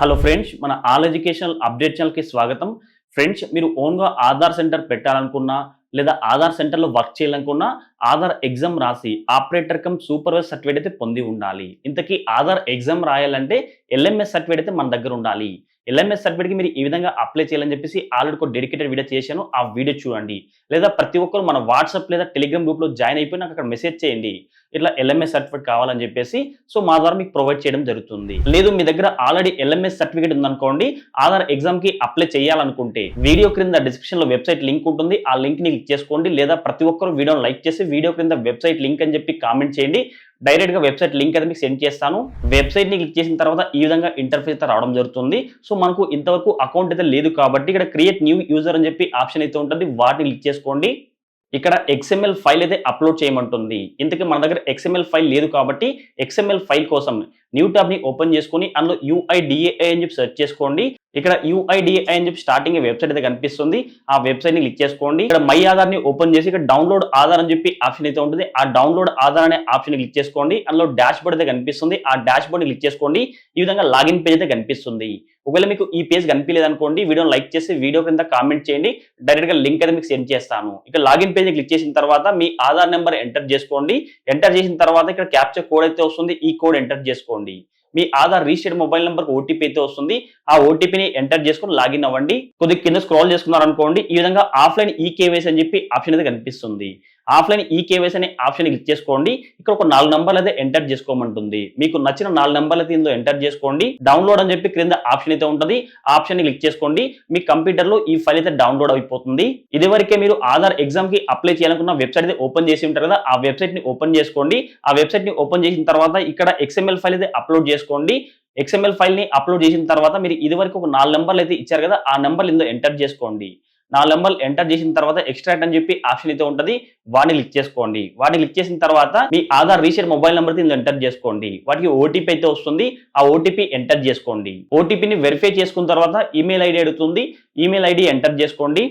Hello friends, మన all educational update ఛానల్కి స్వాగతం. ఫ్రెండ్స్, మీరు ఓన్గా ఆధార్ సెంటర్ పెట్టాలనుకున్నా లేదా ఆధార్ సెంటర్లో వర్క్ చేయాలనుకున్నా ఆధార్ ఎగ్జామ్ రాసి ఆపరేటర్ కమ్ సూపర్వైజర్ సర్టిఫికేట్ అయితే పొంది ఉండాలి. ఇంతకీ ఆధార్ ఎగ్జామ్ రాయాలంటే ఎల్ఎంఎస్ సర్టిఫికేట్ అయితే మన దగ్గర ఉండాలి. ఎల్ఎంఎస్ సర్టిఫికేట్కి మీరు ఈ విధంగా అప్లై చేయాలని చెప్పేసి ఆల్రెడీ ఒక డెడికేటెడ్ వీడియో చేశాను. ఆ వీడియో చూడండి. లేదా ప్రతి ఒక్కరు మన వాట్సాప్ లేదా టెలిగ్రామ్ గ్రూప్లో జాయిన్ అయిపోయి నాకు అక్కడ మెసేజ్ చేయండి. ఇట్లా ఎల్ఎంఎస్ సర్టిఫికేట్ కావాలని చెప్పేసి మా ద్వారా మీకు ప్రొవైడ్ చేయడం జరుగుతుంది. లేదు మీ దగ్గర ఆల్రెడీ ఎల్ఎంఎస్ సర్టిఫికేట్ ఉందనుకోండి, ఆధార్ ఎగ్జామ్ కి అప్లై చేయాలనుకుంటే వీడియో క్రింద డిస్క్రిప్షన్ లో వెబ్సైట్ లింక్ ఉంటుంది. ఆ లింక్ ని క్లిక్ చేసుకోండి. లేదా ప్రతి ఒక్కరు వీడియోని లైక్ చేసి వీడియో క్రింద వెబ్సైట్ లింక్ అని చెప్పి కామెంట్ చేయండి. డైరెక్ట్ గా వెబ్సైట్ లింక్ అయితే మీకు సెండ్ చేస్తాను. వెబ్సైట్ ని క్లిక్ చేసిన తర్వాత ఈ విధంగా ఇంటర్ఫేస్ అయితే రావడం జరుగుతుంది. మనకు ఇంతవరకు అకౌంట్ అయితే లేదు కాబట్టి ఇక్కడ క్రియేట్ న్యూ యూజర్ అని చెప్పి ఆప్షన్ అయితే ఉంటుంది. వాటిని క్లిక్ చేసుకోండి. ఇక్కడ ఎక్స్ఎంఎల్ ఫైల్ అయితే అప్లోడ్ చేయమంటుంది. ఇంతకీ మన దగ్గర ఎక్స్ఎంఎల్ ఫైల్ లేదు కాబట్టి ఎక్స్ఎంఎల్ ఫైల్ కోసం న్యూ ట్యాబ్ ని ఓపెన్ చేసుకొని అందులో UIDAI అని చెప్పి సెర్చ్ చేసుకోండి. ఇక్కడ UIDAI అని చెప్పి స్టార్టింగ్ వెబ్సైట్ అయితే కనిపిస్తుంది. ఆ వెబ్సైట్ ని క్లిక్ చేసుకోండి. ఇక్కడ మై ఆధార్ ని ఓపెన్ చేసి ఇక్కడ డౌన్లోడ్ ఆధార్ అని చెప్పి ఆప్షన్ అయితే ఉంటుంది. ఆ డౌన్లోడ్ ఆధార్ అనే ఆప్షన్ ని క్లిక్ చేసుకోండి. అందులో డాష్ బోర్డ్ అయితే కనిపిస్తుంది. ఆ డాష్ బోర్డ్ ని క్లిక్ చేసుకోండి. ఈ విధంగా లాగిన్ పేజ్ అయితే కనిపిస్తుంది. ఒకవేళ మీకు ఈ పేజ్ కనిపించలేదు అనుకోండి, వీడియోని లైక్ చేసి వీడియో కింద కామెంట్ చేయండి. డైరెక్ట్ గా లింక్ అయితే మీకు సెండ్ చేస్తాను. ఇక్కడ లాగిన్ పేజ్ క్లిక్ చేసిన తర్వాత మీ ఆధార్ నెంబర్ ఎంటర్ చేసుకోండి. ఎంటర్ చేసిన తర్వాత ఇక్కడ క్యాప్చర్ కోడ్ అయితే వస్తుంది. ఈ కోడ్ ఎంటర్ చేసుకోండి. మీ Aadhaar registered mobile number OTP అయితే వస్తుంది. ఆ ఓటీపీని ఎంటర్ చేసుకుని లాగిన్ అవ్వండి. కొద్దిగా కింద స్క్రోల్ చేసుకున్నారు అనుకోండి, ఈ విధంగా ఆఫ్లైన్ ఈకేవైసీ అని చెప్పి ఆప్షన్ అయితే కనిపిస్తుంది. ఆఫ్లైన్ ఈకేవైసీ అనే ఆప్షన్ క్లిక్ చేసుకోండి. ఇక్కడ ఒక 4 నంబర్లు అయితే ఎంటర్ చేసుకోమంటుంది. మీకు నచ్చిన 4 నంబర్లు అయితే ఇందులో ఎంటర్ చేసుకోండి. డౌన్లోడ్ అని చెప్పి క్రింద ఆప్షన్ అయితే ఉంటుంది. ఆప్షన్ ని క్లిక్ చేసుకోండి. మీ కంప్యూటర్ లో ఈ ఫైల్ అయితే డౌన్లోడ్ అయిపోతుంది. ఇది వరకే మీరు ఆధార్ ఎగ్జామ్ కి అప్లై చేయాలనుకున్న వెబ్సైట్ అయితే ఓపెన్ చేసి ఉంటారు కదా, ఆ వెబ్సైట్ ని ఓపెన్ చేసుకోండి. ఆ వెబ్సైట్ ని ఓపెన్ చేసిన తర్వాత ఇక్కడ XML ఫైల్ అయితే అప్లోడ్ చేసుకోండి. XML ఫైల్ ని అప్లోడ్ చేసిన తర్వాత మీరు ఇది వరకు ఒక 4 నంబర్లు అయితే ఇచ్చారు కదా, ఆ నంబర్లు ఇందులో ఎంటర్ చేసుకోండి. 4 నంబర్లు ఎంటర్ చేసిన తర్వాత ఎక్స్ట్రాక్ట్ అని చెప్పి ఆప్షన్ అయితే ఉంటుంది. వాటిని క్లిక్ చేసుకోండి. వాటిని క్లిక్ చేసిన తర్వాత మీ ఆధార్ రిజిస్టర్ మొబైల్ నెంబర్ ఇందులో ఎంటర్ చేసుకోండి. వాటికి ఓటీపీ అయితే వస్తుంది. ఆ ఓటీపీ ఎంటర్ చేసుకోండి. ఓటీపీని వెరిఫై చేసుకున్న తర్వాత ఈమెయిల్ ఐడి అడుగుతుంది. ఈమెయిల్ ఐడి ఎంటర్ చేసుకోండి.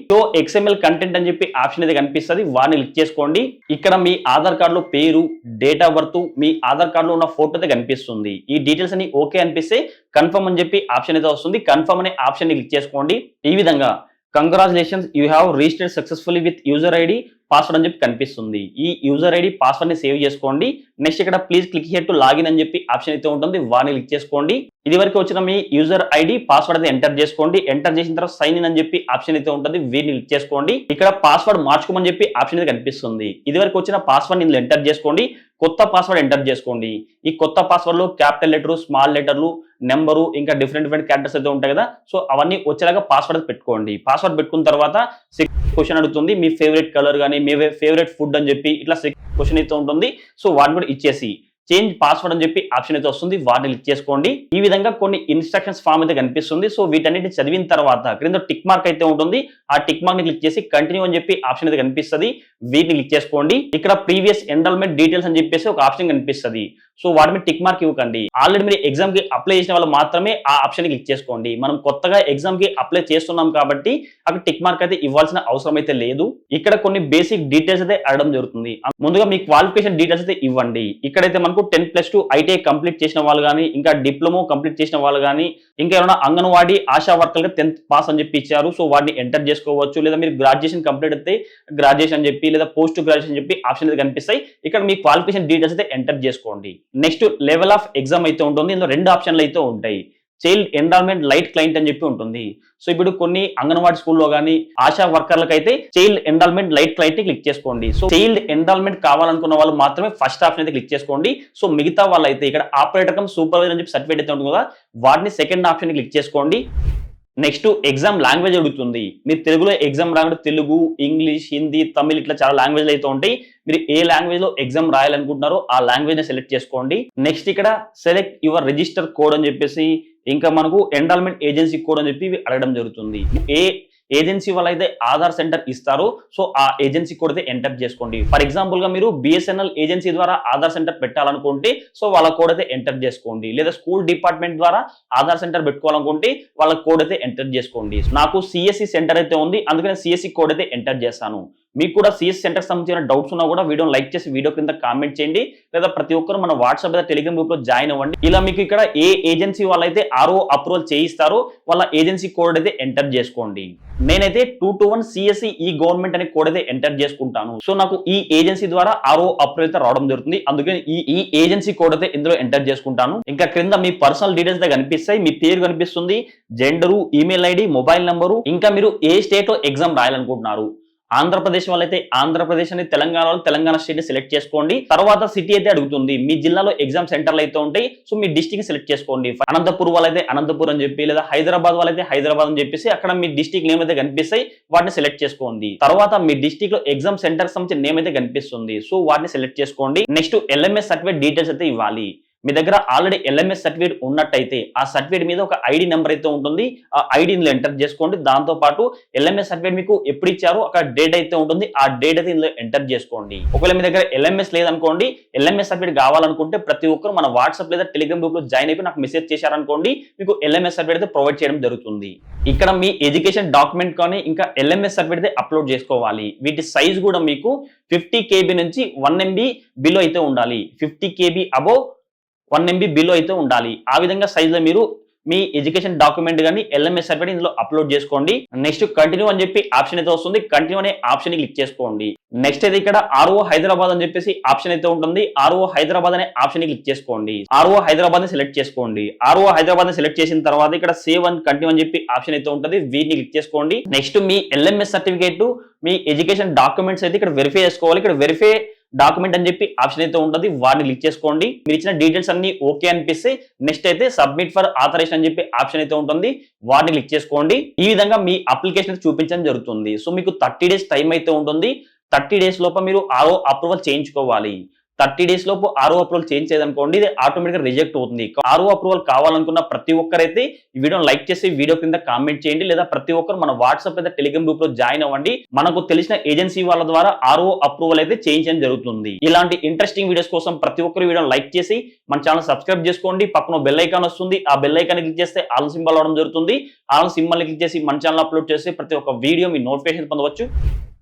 XML కంటెంట్ అని చెప్పి ఆప్షన్ అయితే కనిపిస్తుంది. వాటిని క్లిక్ చేసుకోండి. ఇక్కడ మీ ఆధార్ కార్డులో పేరు, డేట్ ఆఫ్ బర్త్, మీ ఆధార్ కార్డులో ఉన్న ఫోటో అయితే కనిపిస్తుంది. ఈ డీటెయిల్స్ అని ఓకే అనిపిస్తే కన్ఫర్మ్ అని చెప్పి ఆప్షన్ అయితే వస్తుంది. కన్ఫర్మ్ అనే ఆప్షన్ ని క్లిక్ చేసుకోండి. ఈ విధంగా congratulations, you have registered successfully with user ID password అని చెప్పి కనిపిస్తుంది. ఈ యూజర్ ఐడి పాస్వర్డ్ ని సేవ్ చేసుకోండి. నెక్స్ట్ ఇక్కడ please click here to login అని చెప్పి ఆప్షన్ అయితే ఉంటుంది. వాటిని క్లిక్ చేసుకోండి. ఇది వరకు వచ్చిన మీ యూజర్ ఐడి పాస్వర్డ్ అయితే ఎంటర్ చేసుకోండి. ఎంటర్ చేసిన తర్వాత సైన్ ఇన్ అని చెప్పి ఆప్షన్ అయితే ఉంటుంది. వీటిని క్లిక్ చేసుకోండి. ఇక్కడ పాస్వర్డ్ మార్చుకోమని చెప్పి ఆప్షన్ అయితే కనిపిస్తుంది. ఇది వరకు వచ్చిన పాస్వర్డ్ ఇందులో ఎంటర్ చేసుకోండి. కొత్త పాస్వర్డ్ ఎంటర్ చేసుకోండి. ఈ కొత్త పాస్వర్డ్ లో క్యాపిటల్ లెటర్లు, స్మాల్ లెటర్లు, నెంబరు, ఇంకా డిఫరెంట్ క్యారెక్టర్స్ అయితే ఉంటాయి కదా, అవన్నీ వచ్చేలాగా పాస్వర్డ్ పెట్టుకోండి. పాస్వర్డ్ పెట్టుకున్న తర్వాత క్వశ్చన్ అడుగుతుంది. మీ ఫేవరెట్ కలర్ కానీ మీ ఫేవరెట్ ఫుడ్ అని చెప్పి ఇట్లా క్వశ్చన్ అయితే ఉంటుంది. వాటిని కూడా ఇచ్చేసి చేంజ్ పాస్వర్డ్ అని చెప్పి ఆప్షన్ అయితే వస్తుంది. వాటిని క్లిక్ చేసుకోండి. ఈ విధంగా కొన్ని ఇన్స్ట్రక్షన్స్ ఫామ్ అయితే కనిపిస్తుంది. వీటన్నిటిని చదివిన తర్వాత క్రింద టిక్ మార్క్ అయితే ఉంటుంది. ఆ టిక్ మార్క్ ని క్లిక్ చేసి కంటిన్యూ అని చెప్పి ఆప్షన్ అయితే కనిపిస్తుంది. వీటిని క్లిక్ చేసుకోండి. ఇక్కడ ప్రీవియస్ ఎన్రోల్మెంట్ డీటెయిల్స్ అని చెప్పేసి ఒక ఆప్షన్ కనిపిస్తుంది. వాటి మీద టిక్ మార్క్ ఇవ్వకండి. ఆల్రెడీ మీరు ఎగ్జామ్ కి అప్లై చేసిన వాళ్ళు మాత్రమే ఆ ఆప్షన్ క్లిక్ చేసుకోండి. మనం కొత్తగా ఎగ్జామ్ కి అప్లై చేస్తున్నాం కాబట్టి అక్కడ టిక్ మార్క్ అయితే ఇవ్వాల్సిన అవసరం అయితే లేదు. ఇక్కడ కొన్ని బేసిక్ డీటెయిల్స్ అయితే అడగడం జరుగుతుంది. ముందుగా మీ క్వాలిఫికేషన్ డీటెయిల్స్ అయితే ఇవ్వండి. ఇక్కడైతే మనకు 10+2 ITI కంప్లీట్ చేసిన వాళ్ళు కానీ, ఇంకా డిప్లొమా కంప్లీట్ చేసిన వాళ్ళు కానీ, ఇంకా ఏమైనా అంగన్వాడీ ఆశా వర్కర్లు 10th పాస్ అని చెప్పి ఇచ్చారు. వాటిని ఎంటర్ చేసుకోవచ్చు. లేదా మీరు గ్రాడ్యుయేషన్ కంప్లీట్ అయితే గ్రాడ్యుయేషన్ అని చెప్పి, లేదా పోస్ట్ గ్రాడ్యుయేషన్ చెప్పి ఆప్షన్ అయితే కనిపిస్తాయి. ఇక్కడ మీ క్వాలిఫికేషన్ డీటెయిల్స్ అయితే ఎంటర్ చేసుకోండి. నెక్స్ట్ లెవెల్ ఆఫ్ ఎగ్జామ్ అయితే ఉంటుంది. ఇందులో 2 ఆప్షన్లు అయితే ఉంటాయి. చైల్డ్ ఎన్రోల్మెంట్ లైట్ క్లయింట్ అని చెప్పి ఉంటుంది. ఇప్పుడు కొన్ని అంగన్వాడీ స్కూల్లో కానీ ఆశా వర్కర్లకు అయితే child enrolment lite client click చేసుకోండి. చైల్డ్ ఎన్రోల్మెంట్ కావాలనుకున్న వాళ్ళు మాత్రమే ఫస్ట్ ఆప్షన్ అయితే క్లిక్ చేసుకోండి. మిగతా వాళ్ళు అయితే ఇక్కడ ఆపరేటర్ కమ్ సూపర్వైజర్ అని చెప్పి సర్టిఫికేట్ అయితే ఉంటుంది కదా, వాటిని సెకండ్ ఆప్షన్ క్లిక్ చేసుకోండి. నెక్స్ట్ ఎగ్జామ్ లాంగ్వేజ్ అడుగుతుంది. మీరు తెలుగులో ఎగ్జామ్ రాకుండా తెలుగు, ఇంగ్లీష్, హిందీ, తమిళ్ ఇట్లా చాలా లాంగ్వేజ్లు అయితే ఉంటాయి. మీరు ఏ లాంగ్వేజ్ లో ఎగ్జామ్ రాయాలనుకుంటున్నారో ఆ లాంగ్వేజ్ ని సెలెక్ట్ చేసుకోండి. నెక్స్ట్ ఇక్కడ సెలెక్ట్ యువర్ రిజిస్టర్ కోడ్ అని చెప్పేసి, ఇంకా మనకు ఎన్రోల్మెంట్ ఏజెన్సీ కోడ్ అని చెప్పి అడగడం జరుగుతుంది. ఏ ఏజెన్సీ వాళ్ళు అయితే ఆధార్ సెంటర్ ఇస్తారో ఆ ఏజెన్సీ కోడ్ అయితే ఎంటర్ చేసుకోండి. ఫర్ ఎగ్జాంపుల్ గా మీరు BSNL ఏజెన్సీ ద్వారా ఆధార్ సెంటర్ పెట్టాలనుకుంటే వాళ్ళ కోడ్ అయితే ఎంటర్ చేసుకోండి. లేదా స్కూల్ డిపార్ట్మెంట్ ద్వారా ఆధార్ సెంటర్ పెట్టుకోవాలనుకుంటే వాళ్ళ కోడ్ అయితే ఎంటర్ చేసుకోండి. నాకు CSC సెంటర్ అయితే ఉంది, అందుకని CSC కోడ్ అయితే ఎంటర్ చేస్తాను. మీకు కూడా సిఎస్ సెంటర్ సంబంధించిన డౌట్స్ ఉన్నా కూడా వీడియోని లైక్ చేసి వీడియో కింద కామెంట్ చేయండి, లేదా ప్రతి ఒక్కరు మన వాట్సాప్ లేదా టెలిగ్రామ్ గ్రూప్ లో జాయిన్ అవ్వండి. ఇలా మీకు ఇక్కడ ఏ ఏజెన్సీ వాళ్ళైతే ఆర్ఓ అప్రూవల్ చేయిస్తారో వాళ్ళ ఏజెన్సీ కోడ్ అయితే ఎంటర్ చేసుకోండి. నేనైతే 221 CSE ఈ గవర్నమెంట్ అనే కోడ్ అయితే ఎంటర్ చేసుకుంటాను. సో నాకు ఈ ఏజెన్సీ ద్వారా ఆర్ఓ అప్రూవల్ అయితే రావడం జరుగుతుంది. అందుకే ఈ ఏజెన్సీ కోడ్ అయితే ఇందులో ఎంటర్ చేసుకుంటాను. ఇంకా క్రింద మీ పర్సనల్ డీటెయిల్స్ అయితే కనిపిస్తాయి. మీ పేరు కనిపిస్తుంది, gender, email ID, mobile number, ఇంకా మీరు ఏ స్టేట్ లో ఎగ్జామ్ రాయాలనుకుంటున్నారు. ఆంధ్రప్రదేశ్ వాళ్ళైతే ఆంధ్రప్రదేశ్ అని, తెలంగాణ వాళ్ళు తెలంగాణ స్టేట్ సెలెక్ట్ చేసుకోండి. తర్వాత సిటీ అయితే అడుగుతుంది. మీ జిల్లాలో ఎగ్జామ్ సెంటర్లు అయితే ఉంటాయి. సో మీ డిస్ట్రిక్ట్ సెలెక్ట్ చేసుకోండి. అనంతపూర్ వాళ్ళైతే అనంతపూర్ అని చెప్పి, లేదా హైదరాబాద్ వాళ్ళైతే హైదరాబాద్ అని చెప్పేసి అక్కడ మీ డిస్ట్రిక్ట్ నేమ్ అయితే కనిపిస్తాయి, వాటిని సెలెక్ట్ చేసుకోండి. తర్వాత మీ డిస్ట్రిక్ట్ లో ఎగ్జామ్ సెంటర్ సంబంధించిన నేమ్ అయితే కనిపిస్తుంది. సో వాటిని సెలెక్ట్ చేసుకోండి. నెక్స్ట్ LMS సర్టిఫికేట్ డీటెయిల్స్ అయితే ఇవ్వాలి. మీ దగ్గర ఆల్రెడీ LMS సర్టిఫికేట్ ఉన్నట్టయితే ఆ సర్టిఫికేట్ మీద ఒక ఐడి నెంబర్ అయితే ఉంటుంది. ఆ ఐడిని ఎంటర్ చేసుకోండి. దాంతో పాటు LMS సర్టిఫికేట్ మీకు ఎప్పుడు ఇచ్చారో అక్కడ డేట్ అయితే ఉంటుంది. ఆ డేట్ అయితే ఇందులో ఎంటర్ చేసుకోండి. ఒకవేళ మీ దగ్గర LMS లేదనుకోండి, LMS సర్టిఫికేట్ కావాలనుకుంటే ప్రతి ఒక్కరు మన వాట్సాప్ లేదా టెలిగ్రామ్ గ్రూప్ లో జాయిన్ అయిపోయి నాకు మెసేజ్ చేశారనుకోండి, మీకు LMS సర్టిఫికేట్ అయితే ప్రొవైడ్ చేయడం జరుగుతుంది. ఇక్కడ మీ ఎడ్యుకేషన్ డాక్యుమెంట్ కానీ ఇంకా LMS సర్టిఫికేట్ అయితే అప్లోడ్ చేసుకోవాలి. వీటి సైజ్ కూడా మీకు 50 KB నుంచి 1 MB బిలో అయితే ఉండాలి. 50 KB అబోవ్ 1 MB బిలో అయితే ఉండాలి. ఆ విధంగా సైజులో మీరు మీ ఎడ్యుకేషన్ డాక్యుమెంట్ కానీ LMS సర్టిఫికేట్ ఇందులో అప్లోడ్ చేసుకోండి. నెక్స్ట్ కంటిన్యూ అని చెప్పి ఆప్షన్ అయితే వస్తుంది. కంటిన్యూ అనే ఆప్షన్ ని క్లిక్ చేసుకోండి. నెక్స్ట్ అయితే ఇక్కడ RO హైదరాబాద్ అని చెప్పేసి ఆప్షన్ అయితే ఉంటుంది. RO హైదరాబాద్ అనే ఆప్షన్ ని క్లిక్ చేసుకోండి. RO హైదరాబాద్ ని సెలెక్ట్ చేసుకోండి. RO హైదరాబాద్ ని సెలెక్ట్ చేసిన తర్వాత ఇక్కడ సేవ్ అండ్ కంటిన్యూ అని చెప్పి ఆప్షన్ అయితే ఉంటుంది. వీటిని క్లిక్ చేసుకోండి. నెక్స్ట్ మీ LMS సర్టిఫికేట్, మీ ఎడ్యుకేషన్ డాక్యుమెంట్స్ అయితే ఇక్కడ వెరిఫై చేసుకోవాలి. ఇక్కడ వెరిఫై డాక్యుమెంట్ అని చెప్పి ఆప్షన్ అయితే ఉంటుంది. వాటిని క్లిక్ చేసుకోండి. మీరు ఇచ్చిన డీటెయిల్స్ అన్ని ఓకే అనిపిస్తే నెక్స్ట్ అయితే సబ్మిట్ ఫర్ ఆథరైజేషన్ అని చెప్పి ఆప్షన్ అయితే ఉంటుంది. వాటిని క్లిక్ చేసుకోండి. ఈ విధంగా మీ అప్లికేషన్ అయితే చూపించడం జరుగుతుంది. సో మీకు 30 days టైం అయితే ఉంటుంది. 30 days లోపు మీరు RO అప్రూవల్ చేయించుకోవాలి. 30 days లోపు RO అప్రూవల్ చేంజ్ చేయదనుకోండి, ఇది ఆటోమేటిక్ గా రిజెక్ట్ అవుతుంది. RO అప్రూవల్ కావాలనుకున్న ప్రతి ఒక్కరైతే ఈ వీడియోని లైక్ చేసి వీడియో కింద కామెంట్ చేయండి, లేదా ప్రతి ఒక్కరు మన వాట్సాప్ లేదా టెలిగ్రామ్ గ్రూప్ లో జాయిన్ అవ్వండి. మనకు తెలిసిన ఏజెన్సీ వాళ్ళ ద్వారా RO అప్రూవల్ అయితే చేయించడం జరుగుతుంది. ఇలాంటి ఇంట్రెస్టింగ్ వీడియోస్ కోసం ప్రతి ఒక్కరు వీడియోని లైక్ చేసి మన ఛానల్ సబ్స్క్రైబ్ చేసుకోండి. పక్కన బెల్ ఐకాన్ వస్తుంది. ఆ బెల్ ఐకాన్ క్లిక్ చేస్తే ఆల్ సింబల్ అవడం జరుగుతుంది. ఆల్ సింబల్ క్లిక్ చేసి మన ఛానల్ అప్లోడ్ చేసి ప్రతి ఒక్క వీడియో మీ నోటిఫికేషన్ పొందవచ్చు.